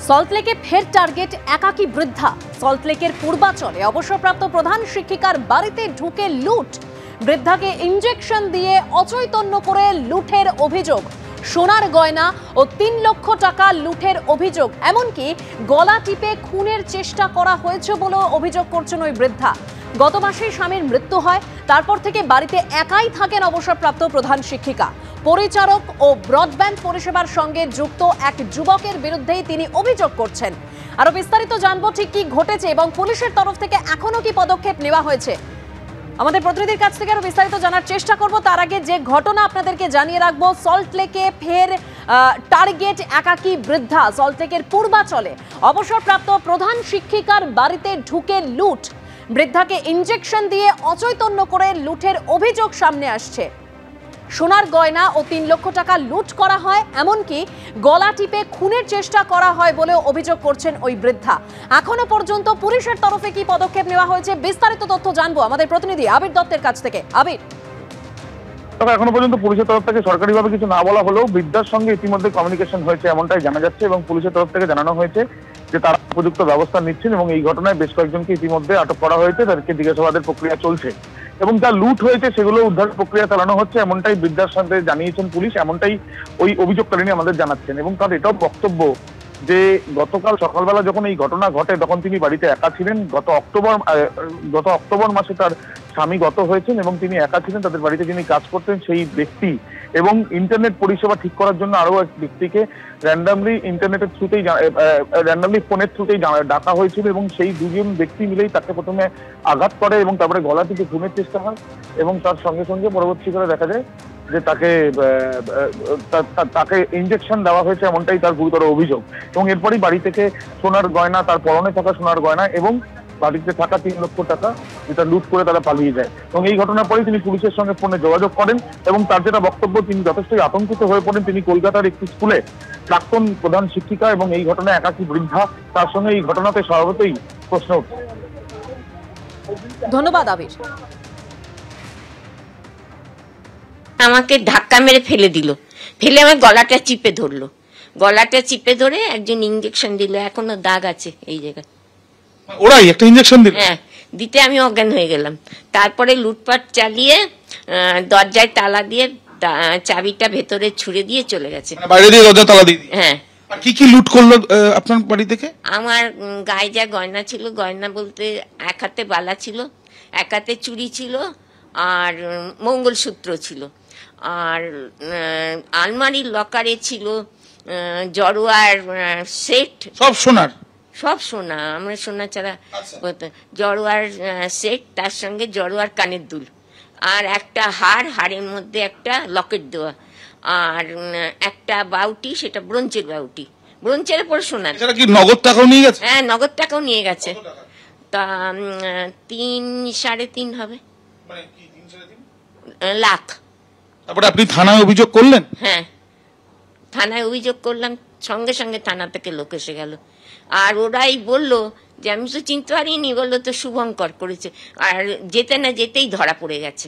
সল্টলেকে ফের টার্গেট একাকী বৃদ্ধা। সল্টলেকের পূর্বাচলে অবসরপ্রাপ্ত প্রধান শিক্ষিকার বাড়িতে ঢুকে লুট। বৃদ্ধাকে ইনজেকশন দিয়ে অচৈতন্য করে লুটের অভিযোগ। সোনার গয়না ও ৩ লক্ষ টাকা লুটের অভিযোগ। এমনকি গলা টিপে খুনের চেষ্টা করা হয়েছে বলেও অভিযোগ করছেন ওই বৃদ্ধা। গত মাসে স্বামীর মৃত্যু হয়, তারপর থেকে বাড়িতে একাই থাকেন অবসরপ্রাপ্ত প্রধান শিক্ষিকা। পরিচারক ও ব্রডব্যান্ড পরিষেবার সঙ্গে যুক্ত এক যুবকের বিরুদ্ধেই তিনি অভিযোগ করছেন। আরো বিস্তারিত জানবো ঠিক কি ঘটেছে এবং পুলিশের তরফ থেকে এখনো কি পদক্ষেপ নেওয়া হয়েছে। আমাদের প্রতিনিধির কাছ থেকে আরো বিস্তারিত জানার চেষ্টা করব। তার আগে যে ঘটনা আপনাদেরকে জানিয়ে রাখবো, সল্টলেকে ফের টার্গেট একাকী বৃদ্ধা। সল্টলেকের পূর্বাচলে অবসরপ্রাপ্ত প্রধান শিক্ষিকার বাড়িতে ঢুকে লুট। বৃদ্ধাকে ইনজেকশন দিয়ে অচৈতন্য করে লুটের অভিযোগ সামনে আসছে। সোনার গয়না ও ৩ লক্ষ টাকা লুট করা হয়, এমনকি গলা টিপে খুনের চেষ্টা করা হয় বলেও অভিযোগ করছেন ওই বৃদ্ধা। এখনো পর্যন্ত পুলিশের তরফে কি পদক্ষেপ নেওয়া হয়েছে, বিস্তারিত তথ্য জানবো আমাদের প্রতিনিধি আবির দত্তের কাছ থেকে। আবির, তবে এখনো পর্যন্ত পুলিশের তরফ থেকে সরকারিভাবে কিছু না বলা হলেও বৃদ্ধার সঙ্গে ইতিমধ্যে কমিউনিকেশন হয়েছে এমনটাই জানা যাচ্ছে এবং পুলিশের তরফ থেকে জানানো হয়েছে যে তারা উপযুক্ত ব্যবস্থা নিচ্ছেন এবং এই ঘটনায় বেশ কয়েকজনকে ইতিমধ্যে আটক করা হয়েছে। তাদেরকে জিজ্ঞাসাবাদের প্রক্রিয়া চলছে এবং যা লুট হয়েছে সেগুলো উদ্ধার প্রক্রিয়া চালানো হচ্ছে, এমনটাই বৃদ্ধার সাথে জানিয়েছেন পুলিশ। এমনটাই ওই অভিযোগকারিনী আমাদের জানাচ্ছেন এবং তার এটাও বক্তব্য যে গতকাল সকালবেলা যখন এই ঘটনা ঘটে তখন তিনি বাড়িতে একা ছিলেন। গত অক্টোবর মাসে তার স্বামী গত হয়েছেন এবং তিনি একা ছিলেন। তাদের বাড়িতে যিনি কাজ করতেন সেই ব্যক্তি এবং ইন্টারনেট পরিষেবা ঠিক করার জন্য আরো এক ব্যক্তিকে র্যান্ডামলি ফোনের থ্রুতেই ডাকা হয়েছিল এবং সেই দুজন ব্যক্তি মিলেই তাকে প্রথমে আঘাত করে এবং তারপরে গলা থেকে খুনের চেষ্টা হয় এবং তার সঙ্গে সঙ্গে পরবর্তীকালে দেখা যায় যে তাকে ইনজেকশন দেওয়া হয়েছে, এমনটাই তার গুরুতর অভিযোগ। এবং এরপরই বাড়ি থেকে সোনার গয়না, তার পরনে থাকা সোনার গয়না এবং বাড়িতে থাকা ৩ লক্ষ টাকা যেটা লুট করে তারা পালিয়ে যায়। এবং এই ঘটনার পরেই তিনি পুলিশের সঙ্গে ফোনে যোগাযোগ করেন এবং তার যেটা বক্তব্য, তিনি যথেষ্টই আতঙ্কিত হয়ে পড়েন। তিনি কলকাতার একটি স্কুলে প্রাক্তন প্রধান শিক্ষিকা এবং এই ঘটনায় একাকী বৃদ্ধা, তার সঙ্গে এই ঘটনাতে স্বভাবতই প্রশ্ন উঠছে। ধন্যবাদ আবির। আমাকে ধাক্কা মেরে ফেলে দিল, ফেলে আমার গলাটা চিপে ধরে একজন ইনজেকশন দিল। এখনো দাগ আছে এই জায়গায়। ওরাই একটা ইনজেকশন দিল? হ্যাঁ, দিতে আমি অজ্ঞান হয়ে গেলাম। তারপরে লুটপাট চালিয়ে দরজায় তালা দিয়ে চাবিটা ভেতরে ছুড়ে দিয়ে চলে গেছে। বাইরে দিয়ে দরজা তালা দিয়ে? হ্যাঁ। কি কি লুট করলো আপনার বাড়ি থেকে? আমার গায়ে যা গয়না ছিল, গয়না বলতে এক হাতে বালা ছিল, এক হাতে চুড়ি ছিল আর মঙ্গলসূত্র ছিল। আর আলমারির লকারে ছিল জড়োয়ার সেট। সব সোনার? সব সোনা, আমরা সোনা ছাড়া জড়োয়ার সেট, তার সঙ্গে জড়োয়ার কানের দুল আর একটা হাড়ের মধ্যে একটা লকেট দেওয়া আর একটা বাউটি, সেটা ব্রোঞ্জের পরে সোনা। কি নগদ টাকাও নিয়ে গেছে? হ্যাঁ, নগদ টাকাও নিয়ে গেছে। তা 3-3.5 হবে লাখ। তারপরে আপনি থানায় অভিযোগ করলেন? হ্যাঁ, থানায় অভিযোগ করলাম, সঙ্গে সঙ্গে থানা থেকে লোক এসে গেল। আর ওরাই বললো যে আমি তো চিনতে পারিনি, বললো তো শুভঙ্কর করেছে। আর যেতে না যেতেই ধরা পড়ে গেছে।